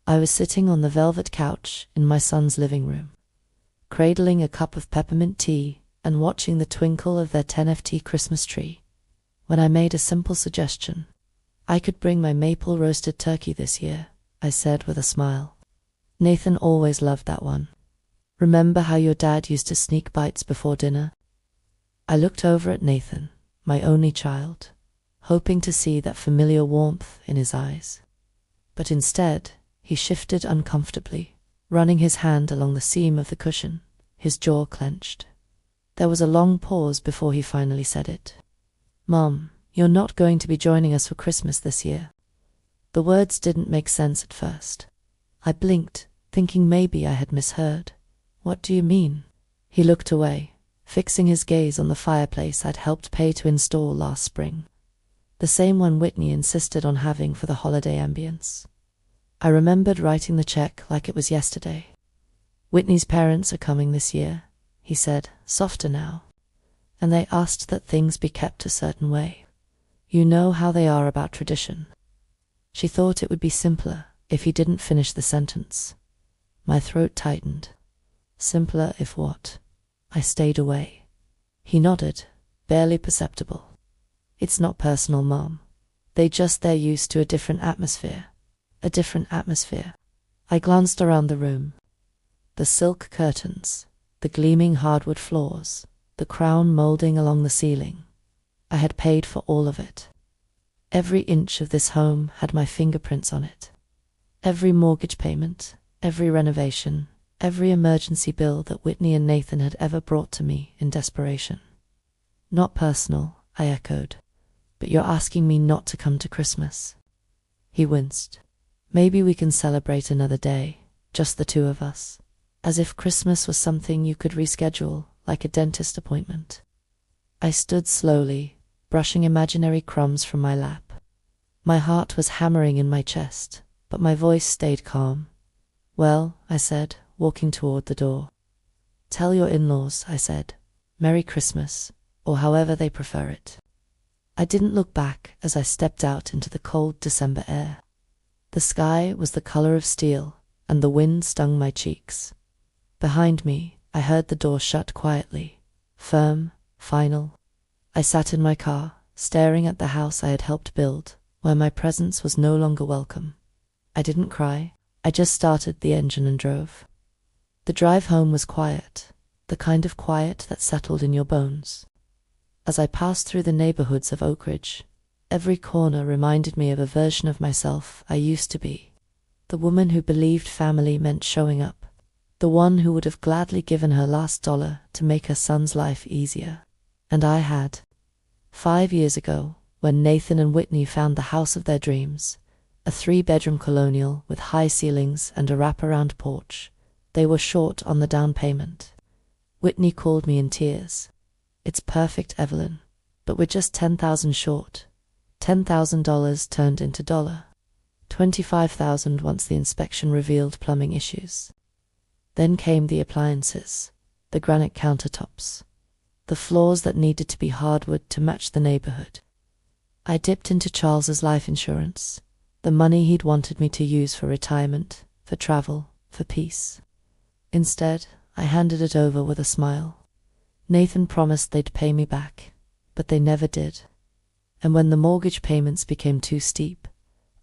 I was sitting on the velvet couch in my son's living room, cradling a cup of peppermint tea and watching the twinkle of their 10ft Christmas tree, when I made a simple suggestion. I could bring my maple roasted turkey this year, I said with a smile. Nathan always loved that one. Remember how your dad used to sneak bites before dinner? I looked over at Nathan, my only child, hoping to see that familiar warmth in his eyes. But instead, he shifted uncomfortably, running his hand along the seam of the cushion, his jaw clenched. There was a long pause before he finally said it. "Mom, you're not going to be joining us for Christmas this year." The words didn't make sense at first. I blinked, thinking maybe I had misheard. "What do you mean?" He looked away, fixing his gaze on the fireplace I'd helped pay to install last spring, the same one Whitney insisted on having for the holiday ambience. I remembered writing the check like it was yesterday. "Whitney's parents are coming this year," he said, softer now, "and they asked that things be kept a certain way. You know how they are about tradition." She thought it would be simpler if he didn't finish the sentence. My throat tightened. Simpler if what? I stayed away. He nodded, barely perceptible. "It's not personal, Mom. They're used to a different atmosphere. A different atmosphere." I glanced around the room. The silk curtains, the gleaming hardwood floors, the crown molding along the ceiling. I had paid for all of it. Every inch of this home had my fingerprints on it. Every mortgage payment, every renovation, every emergency bill that Whitney and Nathan had ever brought to me in desperation. "Not personal," I echoed, "but you're asking me not to come to Christmas." He winced. "Maybe we can celebrate another day, just the two of us, as if Christmas was something you could reschedule, like a dentist appointment." I stood slowly, brushing imaginary crumbs from my lap. My heart was hammering in my chest, but my voice stayed calm. "Well," I said, walking toward the door. "Tell your in-laws," I said, "Merry Christmas," or however they prefer it. I didn't look back as I stepped out into the cold December air. The sky was the color of steel, and the wind stung my cheeks. Behind me, I heard the door shut quietly, firm, final. I sat in my car, staring at the house I had helped build, where my presence was no longer welcome. I didn't cry. I just started the engine and drove. The drive home was quiet, the kind of quiet that settled in your bones. As I passed through the neighborhoods of Oak Ridge, every corner reminded me of a version of myself I used to be, the woman who believed family meant showing up, the one who would have gladly given her last dollar to make her son's life easier. And I had. 5 years ago, when Nathan and Whitney found the house of their dreams, a 3-bedroom colonial with high ceilings and a wraparound porch, they were short on the down payment. Whitney called me in tears. "It's perfect, Evelyn, but we're just $10,000 short." $10,000 turned into $25,000 once the inspection revealed plumbing issues. Then came the appliances, the granite countertops, the floors that needed to be hardwood to match the neighborhood. I dipped into Charles's life insurance, the money he'd wanted me to use for retirement, for travel, for peace. Instead, I handed it over with a smile. Nathan promised they'd pay me back, but they never did. And when the mortgage payments became too steep,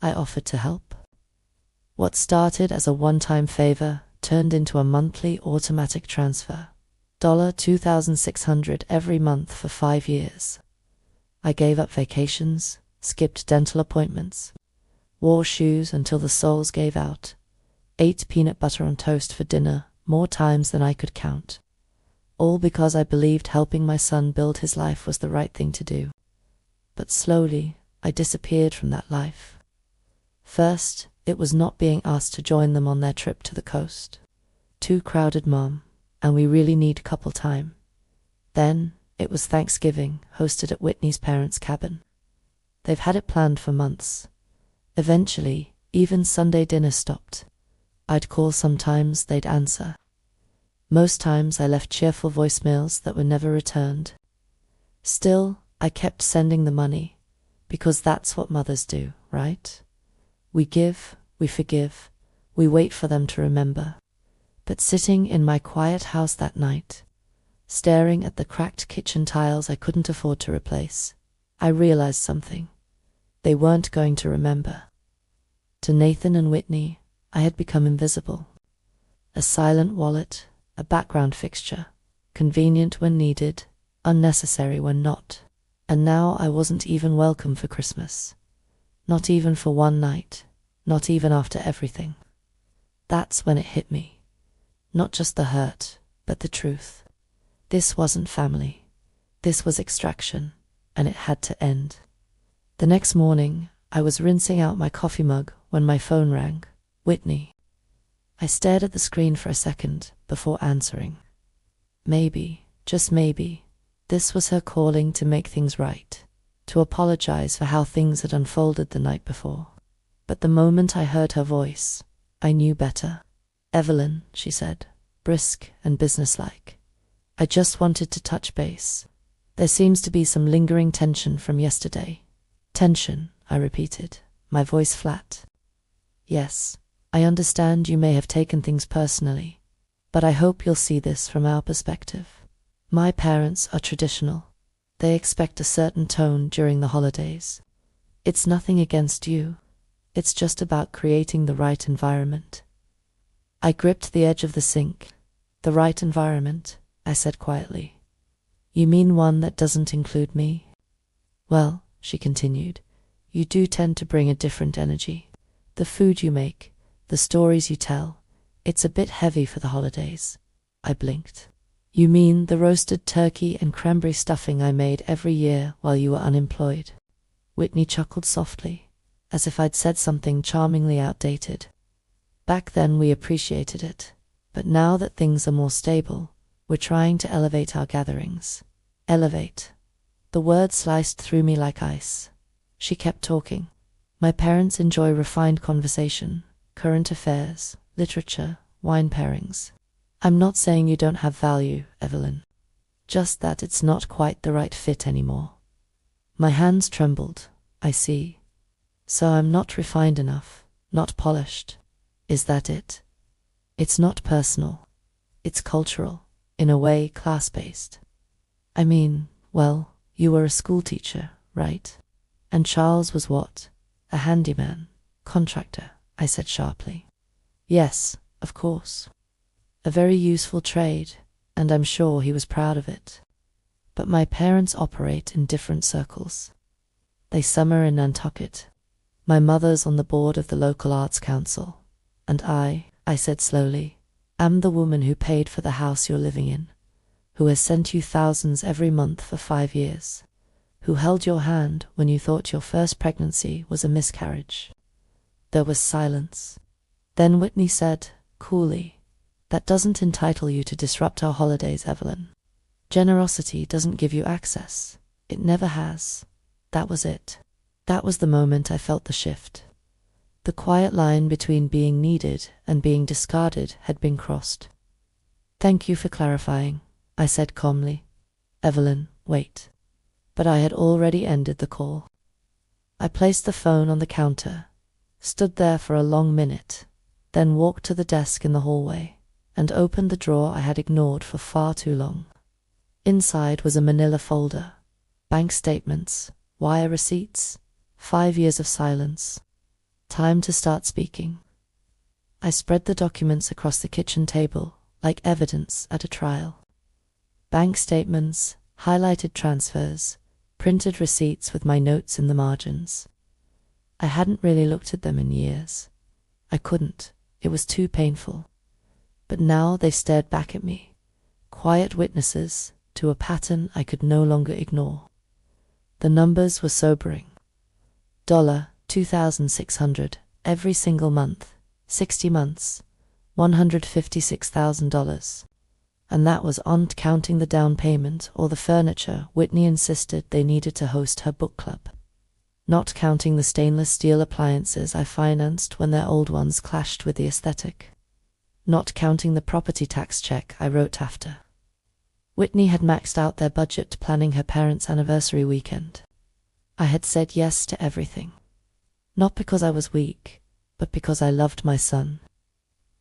I offered to help. What started as a one-time favor turned into a monthly automatic transfer, $2,600 every month for 5 years. I gave up vacations, skipped dental appointments, wore shoes until the soles gave out, ate peanut butter on toast for dinner more times than I could count, all because I believed helping my son build his life was the right thing to do. But slowly, I disappeared from that life. First, it was not being asked to join them on their trip to the coast. Too crowded, Mom, and we really need couple time. Then, it was Thanksgiving, hosted at Whitney's parents' cabin. They've had it planned for months. Eventually, even Sunday dinner stopped. I'd call sometimes, they'd answer. Most times I left cheerful voicemails that were never returned. Still, I kept sending the money, because that's what mothers do, right? We give, we forgive, We wait for them to remember. But sitting in my quiet house that night, staring at the cracked kitchen tiles I couldn't afford to replace, I realized something. They weren't going to remember. To Nathan and Whitney, I had become invisible. A silent wallet, a background fixture, convenient when needed, unnecessary when not. And now I wasn't even welcome for Christmas. Not even for one night, not even after everything. That's when it hit me. Not just the hurt, but the truth. This wasn't family. This was extraction, and it had to end. The next morning, I was rinsing out my coffee mug when my phone rang. Whitney. I stared at the screen for a second before answering. Maybe, just maybe, this was her calling to make things right, to apologize for how things had unfolded the night before. But the moment I heard her voice, I knew better. "Evelyn," she said, brisk and businesslike. "I just wanted to touch base. There seems to be some lingering tension from yesterday." "Tension," I repeated, my voice flat. "Yes, I understand you may have taken things personally, but I hope you'll see this from our perspective. My parents are traditional. They expect a certain tone during the holidays. It's nothing against you. It's just about creating the right environment." I gripped the edge of the sink. "The right environment," I said quietly. "You mean one that doesn't include me?" "Well," she continued, "you do tend to bring a different energy. The food you make, the stories you tell, it's a bit heavy for the holidays." I blinked. "You mean the roasted turkey and cranberry stuffing I made every year while you were unemployed?" Whitney chuckled softly, as if I'd said something charmingly outdated. "Back then we appreciated it, but now that things are more stable, we're trying to elevate our gatherings." Elevate. The word sliced through me like ice. She kept talking. "My parents enjoy refined conversation, current affairs, literature, wine pairings. I'm not saying you don't have value, Evelyn. Just that it's not quite the right fit anymore." My hands trembled. "I see. So I'm not refined enough, not polished. Is that it?" "It's not personal. It's cultural, in a way class-based." "I mean, well, you were a school teacher, right? And Charles was what? A handyman, contractor," I said sharply. "Yes, of course. A very useful trade, and I'm sure he was proud of it. But my parents operate in different circles. They summer in Nantucket. My mother's on the board of the local arts council. And I said slowly, am the woman who paid for the house you're living in, who has sent you thousands every month for 5 years, who held your hand when you thought your first pregnancy was a miscarriage." There was silence. Then Whitney said, coolly, "That doesn't entitle you to disrupt our holidays, Evelyn. Generosity doesn't give you access. It never has." That was it. That was the moment I felt the shift. The quiet line between being needed and being discarded had been crossed. "Thank you for clarifying," I said calmly. "Evelyn, wait." But I had already ended the call. I placed the phone on the counter, stood there for a long minute, then walked to the desk in the hallway and opened the drawer I had ignored for far too long. Inside was a manila folder, bank statements, wire receipts, 5 years of silence. Time to start speaking. I spread the documents across the kitchen table like evidence at a trial. Bank statements, highlighted transfers, printed receipts with my notes in the margins. I hadn't really looked at them in years. I couldn't. It was too painful. But now they stared back at me, quiet witnesses to a pattern I could no longer ignore. The numbers were sobering. $2,600 every single month, 60 months, $156,000. And that was on counting the down payment or the furniture Whitney insisted they needed to host her book club. Not counting the stainless steel appliances I financed when their old ones clashed with the aesthetic. Not counting the property tax check I wrote after. Whitney had maxed out their budget planning her parents' anniversary weekend. I had said yes to everything. Not because I was weak, but because I loved my son.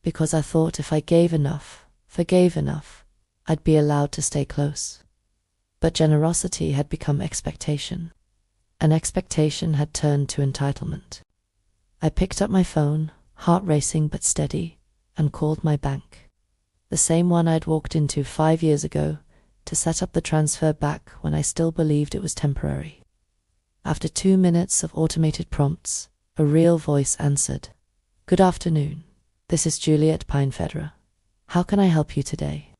because I thought if I gave enough, forgave enough, I'd be allowed to stay close. But generosity had become expectation, and expectation had turned to entitlement. I picked up my phone, heart racing but steady, and called my bank. The same one I'd walked into 5 years ago to set up the transfer back when I still believed it was temporary. After 2 minutes of automated prompts, a real voice answered. "Good afternoon. This is Juliet Pinefedra. How can I help you today?"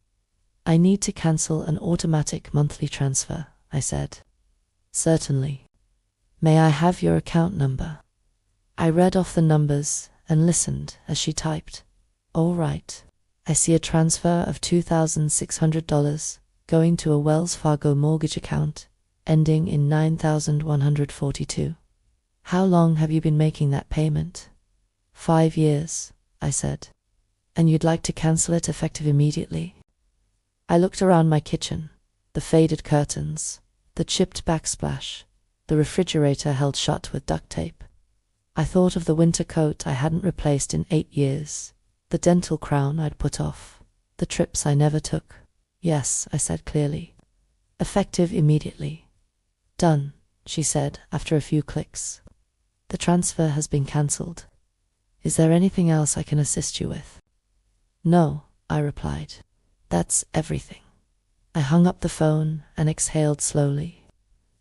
"I need to cancel an automatic monthly transfer," I said. "Certainly. May I have your account number?" I read off the numbers and listened as she typed. "All right. I see a transfer of $2,600 going to a Wells Fargo mortgage account ending in 9142. How long have you been making that payment?" 5 years, I said. "And you'd like to cancel it effective immediately?" I looked around my kitchen, the faded curtains, the chipped backsplash, the refrigerator held shut with duct tape. I thought of the winter coat I hadn't replaced in 8 years, the dental crown I'd put off, the trips I never took. "Yes," I said clearly. "Effective immediately." "Done," she said after a few clicks. "The transfer has been cancelled. Is there anything else I can assist you with?" "No," I replied. "That's everything." I hung up the phone and exhaled slowly.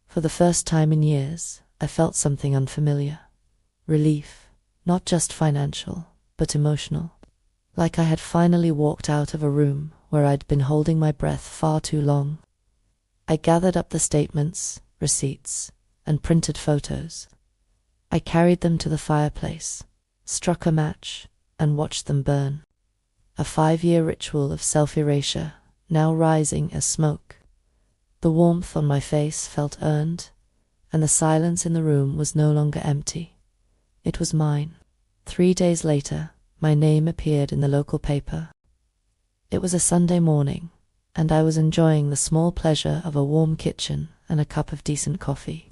For the first time in years, I felt something unfamiliar. Relief, not just financial, but emotional. Like I had finally walked out of a room where I'd been holding my breath far too long. I gathered up the statements, receipts, and printed photos. I carried them to the fireplace, struck a match, and watched them burn. A 5-year ritual of self-erasure, now rising as smoke. The warmth on my face felt earned, and the silence in the room was no longer empty. It was mine. 3 days later, my name appeared in the local paper. It was a Sunday morning, and I was enjoying the small pleasure of a warm kitchen and a cup of decent coffee.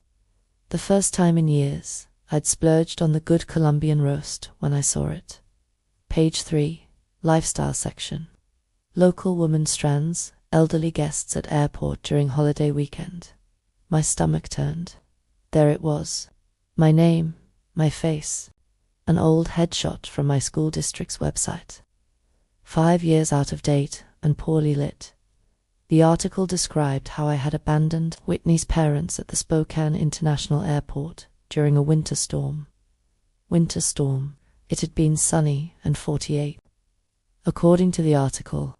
The first time in years, I'd splurged on the good Colombian roast when I saw it. Page 3, Lifestyle section. Local woman strands elderly guests at airport during holiday weekend. My stomach turned. There it was. My name, my face, an old headshot from my school district's website. 5 years out of date and poorly lit. The article described how I had abandoned Whitney's parents at the Spokane International Airport during a winter storm. Winter storm. It had been sunny and 48. According to the article,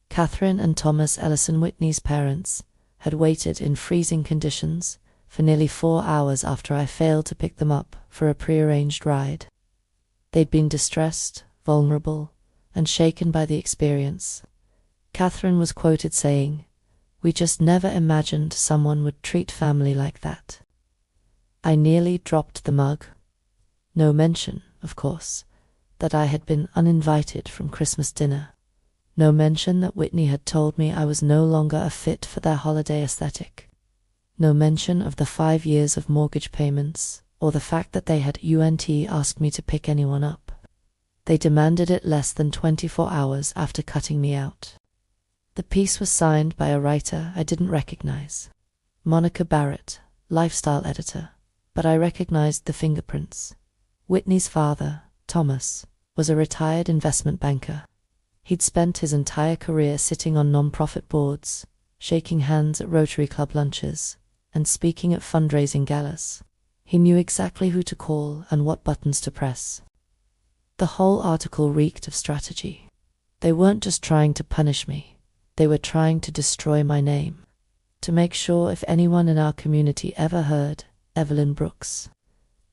Catherine and Thomas Ellison Whitney's parents had waited in freezing conditions for nearly 4 hours after I failed to pick them up for a prearranged ride. They'd been distressed, vulnerable, and shaken by the experience. Catherine was quoted saying, "We just never imagined someone would treat family like that." I nearly dropped the mug. No mention, of course, that I had been uninvited from Christmas dinner. No mention that Whitney had told me I was no longer a fit for their holiday aesthetic. No mention of the 5 years of mortgage payments, or the fact that they had asked me to pick anyone up. They demanded it less than 24 hours after cutting me out. The piece was signed by a writer I didn't recognize. Monica Barrett, lifestyle editor, but I recognized the fingerprints. Whitney's father, Thomas, was a retired investment banker. He'd spent his entire career sitting on non-profit boards, shaking hands at Rotary Club lunches, and speaking at fundraising galas. He knew exactly who to call and what buttons to press. The whole article reeked of strategy. They weren't just trying to punish me, they were trying to destroy my name, to make sure if anyone in our community ever heard Evelyn Brooks,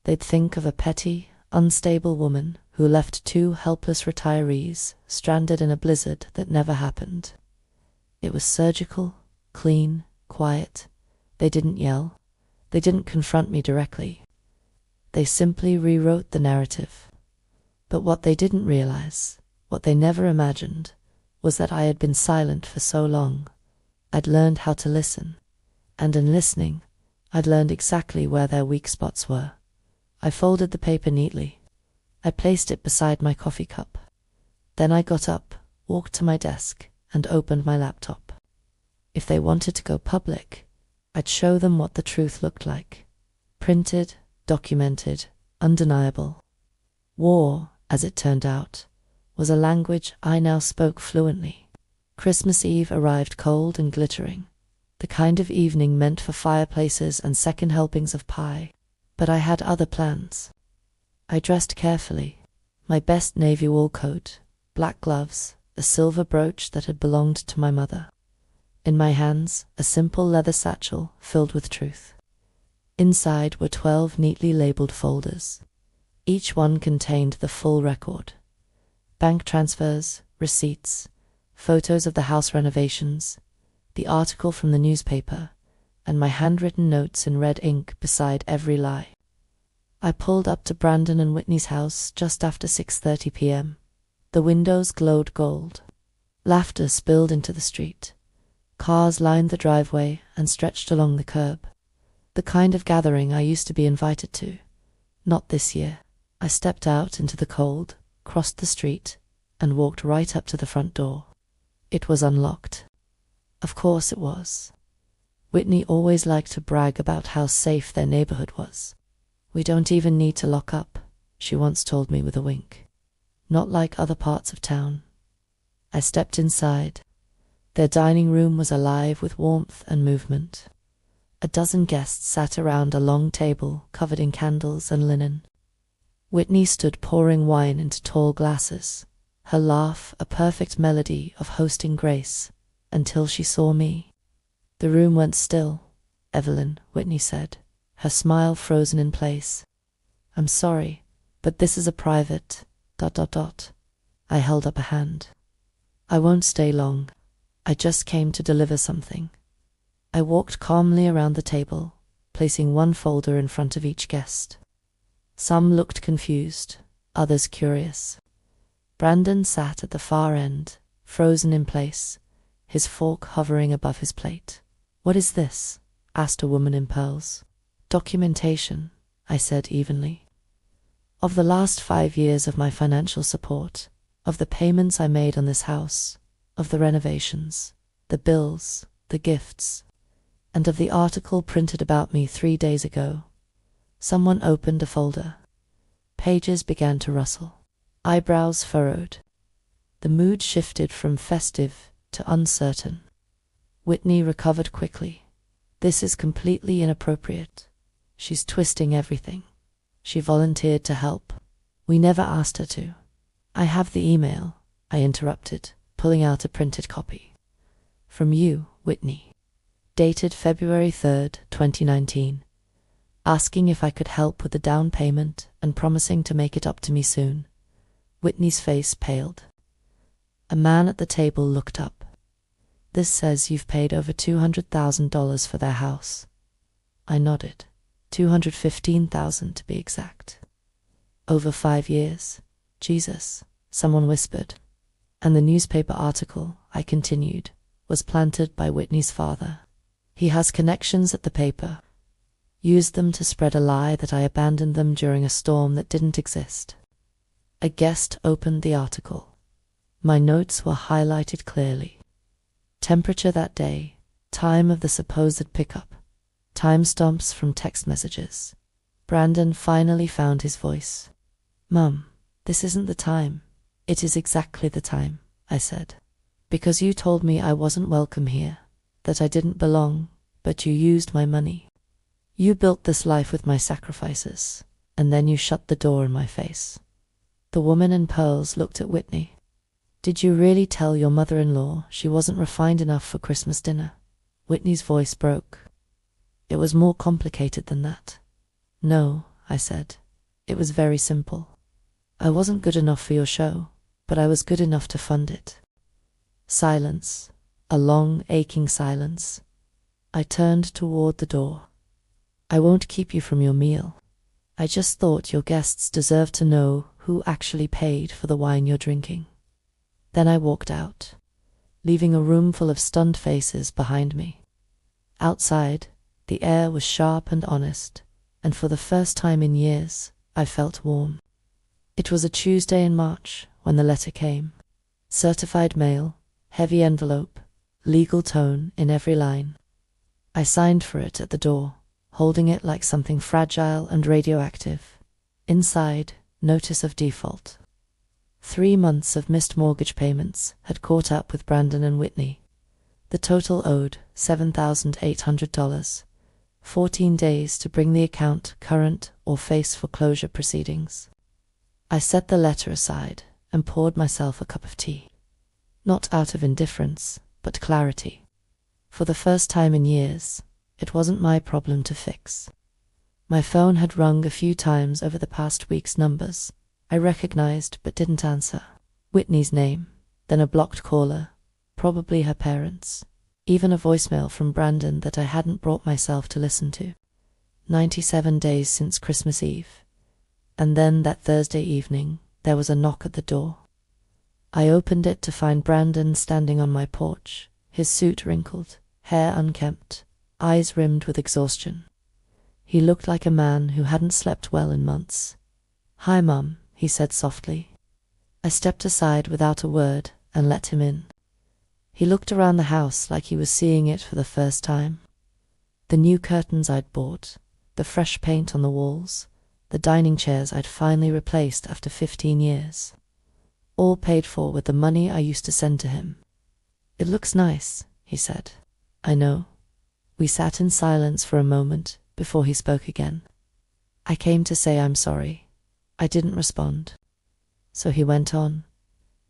they'd think of a petty, unstable woman who left 2 helpless retirees stranded in a blizzard that never happened. It was surgical, clean, quiet. They didn't yell. They didn't confront me directly. They simply rewrote the narrative. But what they didn't realize, what they never imagined, was that I had been silent for so long. I'd learned how to listen, and in listening, I'd learned exactly where their weak spots were. I folded the paper neatly. I placed it beside my coffee cup. Then I got up, walked to my desk, and opened my laptop. If they wanted to go public, I'd show them what the truth looked like. Printed, documented, undeniable. War, as it turned out, was a language I now spoke fluently. Christmas Eve arrived cold and glittering, the kind of evening meant for fireplaces and second helpings of pie. But I had other plans. I dressed carefully. My best navy wool coat, black gloves, a silver brooch that had belonged to my mother. In my hands, a simple leather satchel filled with truth. Inside were 12 neatly labeled folders. Each one contained the full record. Bank transfers, receipts, photos of the house renovations, the article from the newspaper, and my handwritten notes in red ink beside every lie. I pulled up to Brandon and Whitney's house just after 6:30 p.m. The windows glowed gold. Laughter spilled into the street. Cars lined the driveway and stretched along the curb. The kind of gathering I used to be invited to. Not this year. I stepped out into the cold, crossed the street, and walked right up to the front door. It was unlocked. Of course it was. Whitney always liked to brag about how safe their neighborhood was. "We don't even need to lock up," she once told me with a wink. Not like other parts of town. I stepped inside. Their dining room was alive with warmth and movement. A dozen guests sat around a long table covered in candles and linen. Whitney stood pouring wine into tall glasses, her laugh a perfect melody of hosting grace, until she saw me. The room went still. "Evelyn," Whitney said, her smile frozen in place. "I'm sorry, but this is a private... I held up a hand. "I won't stay long. I just came to deliver something." I walked calmly around the table, placing one folder in front of each guest. Some looked confused, others curious. Brandon sat at the far end, frozen in place, his fork hovering above his plate. "What is this?" asked a woman in pearls. "Documentation," I said evenly. "Of the last 5 years of my financial support, of the payments I made on this house, of the renovations, the bills, the gifts, and of the article printed about me 3 days ago." Someone opened a folder. Pages began to rustle. Eyebrows furrowed. The mood shifted from festive to uncertain. Whitney recovered quickly. "This is completely inappropriate. She's twisting everything. She volunteered to help. We never asked her to." "I have the email," I interrupted, pulling out a printed copy. "From you, Whitney. Dated February 3rd, 2019. Asking if I could help with the down payment and promising to make it up to me soon." Whitney's face paled. A man at the table looked up. "This says you've paid over $200,000 for their house." I nodded. 215,000 to be exact. "Over 5 years. Jesus," someone whispered. "And the newspaper article," I continued, "was planted by Whitney's father. He has connections at the paper. Used them to spread a lie that I abandoned them during a storm that didn't exist." A guest opened the article. My notes were highlighted clearly. Temperature that day, time of the supposed pickup, timestamps from text messages. Brandon finally found his voice. "Mum, this isn't the time." "It is exactly the time," I said. "Because you told me I wasn't welcome here, that I didn't belong, but you used my money. You built this life with my sacrifices, and then you shut the door in my face." The woman in pearls looked at Whitney. "Did you really tell your mother-in-law she wasn't refined enough for Christmas dinner?" Whitney's voice broke. "It was more complicated than that." "No," I said. "It was very simple. I wasn't good enough for your show, but I was good enough to fund it." Silence. A long, aching silence. I turned toward the door. "I won't keep you from your meal. I just thought your guests deserved to know who actually paid for the wine you're drinking." Then I walked out, leaving a room full of stunned faces behind me. Outside, the air was sharp and honest, and for the first time in years, I felt warm. It was a Tuesday in March when the letter came. Certified mail, heavy envelope, legal tone in every line. I signed for it at the door, holding it like something fragile and radioactive. Inside, notice of default. 3 months of missed mortgage payments had caught up with Brandon and Whitney. The total owed $7,800, 14 days to bring the account current or face foreclosure proceedings. I set the letter aside and poured myself a cup of tea. Not out of indifference, but clarity. For the first time in years, it wasn't my problem to fix. My phone had rung a few times over the past week's numbers. I recognized but didn't answer. Whitney's name, then a blocked caller, probably her parents, even a voicemail from Brandon that I hadn't brought myself to listen to. 97 days since Christmas Eve. And then that Thursday evening, there was a knock at the door. I opened it to find Brandon standing on my porch, his suit wrinkled, hair unkempt, eyes rimmed with exhaustion. He looked like a man who hadn't slept well in months. "Hi, Mum," he said softly. I stepped aside without a word and let him in. He looked around the house like he was seeing it for the first time. The new curtains I'd bought, the fresh paint on the walls, the dining chairs I'd finally replaced after 15 years. All paid for with the money I used to send to him. "It looks nice," he said. "I know." We sat in silence for a moment before he spoke again. "I came to say I'm sorry." I didn't respond. So he went on.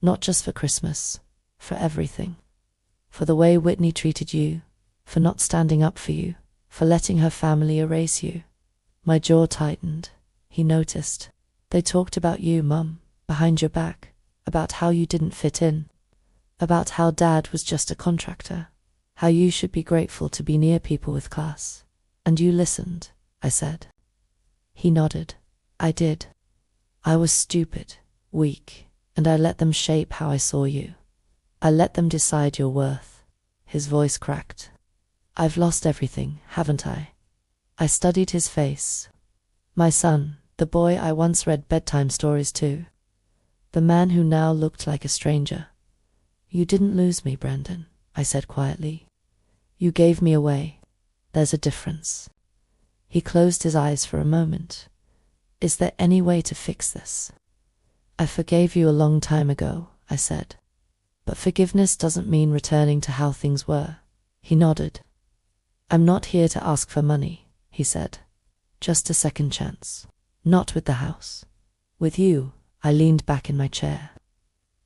"Not just for Christmas, for everything. For the way Whitney treated you, for not standing up for you, for letting her family erase you." My jaw tightened. He noticed. "They talked about you, Mum, behind your back, about how you didn't fit in, about how Dad was just a contractor, how you should be grateful to be near people with class. And you listened," I said. He nodded. "I did. I was stupid, weak, and I let them shape how I saw you. I let them decide your worth." His voice cracked. "I've lost everything, haven't I?" I studied his face. My son, the boy I once read bedtime stories to. The man who now looked like a stranger. "You didn't lose me, Brandon," I said quietly. "You gave me away. There's a difference." He closed his eyes for a moment. "Is there any way to fix this?" "I forgave you a long time ago," I said. "But forgiveness doesn't mean returning to how things were." He nodded. "I'm not here to ask for money," he said. "Just a second chance. Not with the house. With you." I leaned back in my chair.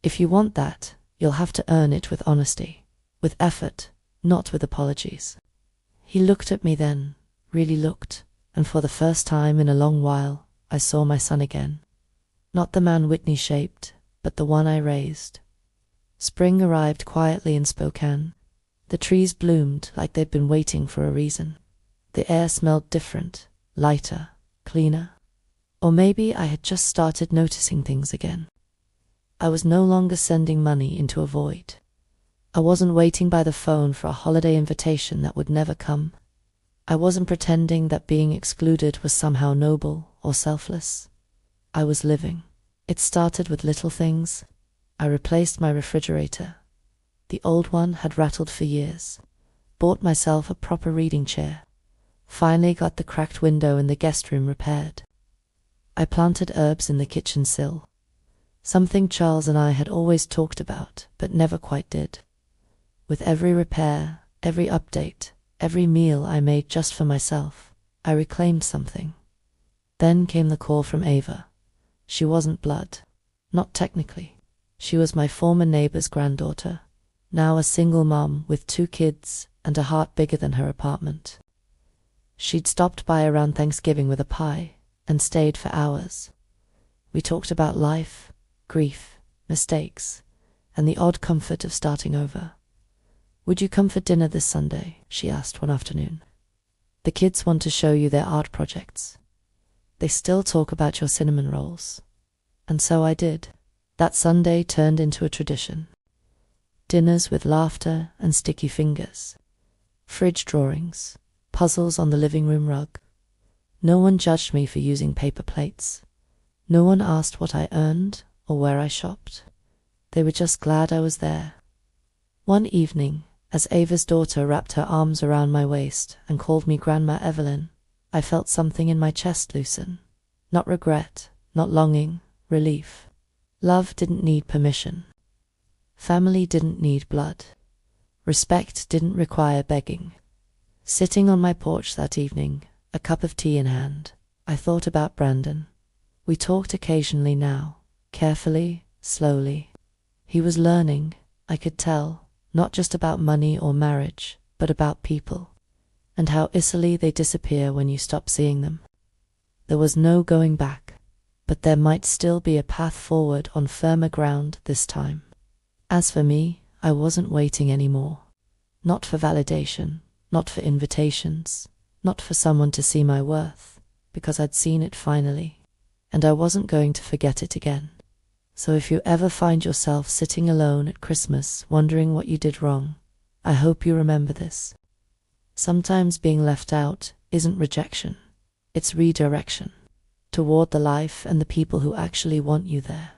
"If you want that, you'll have to earn it with honesty, with effort, not with apologies." He looked at me then, really looked, and for the first time in a long while, I saw my son again. Not the man Whitney shaped, but the one I raised. Spring arrived quietly in Spokane. The trees bloomed like they'd been waiting for a reason. The air smelled different, lighter, cleaner. Or maybe I had just started noticing things again. I was no longer sending money into a void. I wasn't waiting by the phone for a holiday invitation that would never come. I wasn't pretending that being excluded was somehow noble or selfless. I was living. It started with little things. I replaced my refrigerator. The old one had rattled for years. Bought myself a proper reading chair. Finally got the cracked window in the guest room repaired. I planted herbs in the kitchen sill. Something Charles and I had always talked about, but never quite did. With every repair, every update, every meal I made just for myself, I reclaimed something. Then came the call from Ava. She wasn't blood. Not technically. She was my former neighbor's granddaughter, now a single mom with 2 kids and a heart bigger than her apartment. She'd stopped by around Thanksgiving with a pie and stayed for hours. We talked about life, grief, mistakes, and the odd comfort of starting over. "Would you come for dinner this Sunday?" she asked one afternoon. "The kids want to show you their art projects. They still talk about your cinnamon rolls." And so I did. That Sunday turned into a tradition. Dinners with laughter and sticky fingers. Fridge drawings, puzzles on the living room rug. No one judged me for using paper plates. No one asked what I earned or where I shopped. They were just glad I was there. One evening, as Ava's daughter wrapped her arms around my waist and called me Grandma Evelyn, I felt something in my chest loosen. Not regret, not longing, relief. Love didn't need permission. Family didn't need blood. Respect didn't require begging. Sitting on my porch that evening, a cup of tea in hand, I thought about Brandon. We talked occasionally now, carefully, slowly. He was learning, I could tell, not just about money or marriage, but about people, and how easily they disappear when you stop seeing them. There was no going back, but there might still be a path forward on firmer ground this time. As for me, I wasn't waiting anymore. Not for validation, not for invitations, not for someone to see my worth, because I'd seen it finally, and I wasn't going to forget it again. So if you ever find yourself sitting alone at Christmas wondering what you did wrong, I hope you remember this. Sometimes being left out isn't rejection, it's redirection toward the life and the people who actually want you there.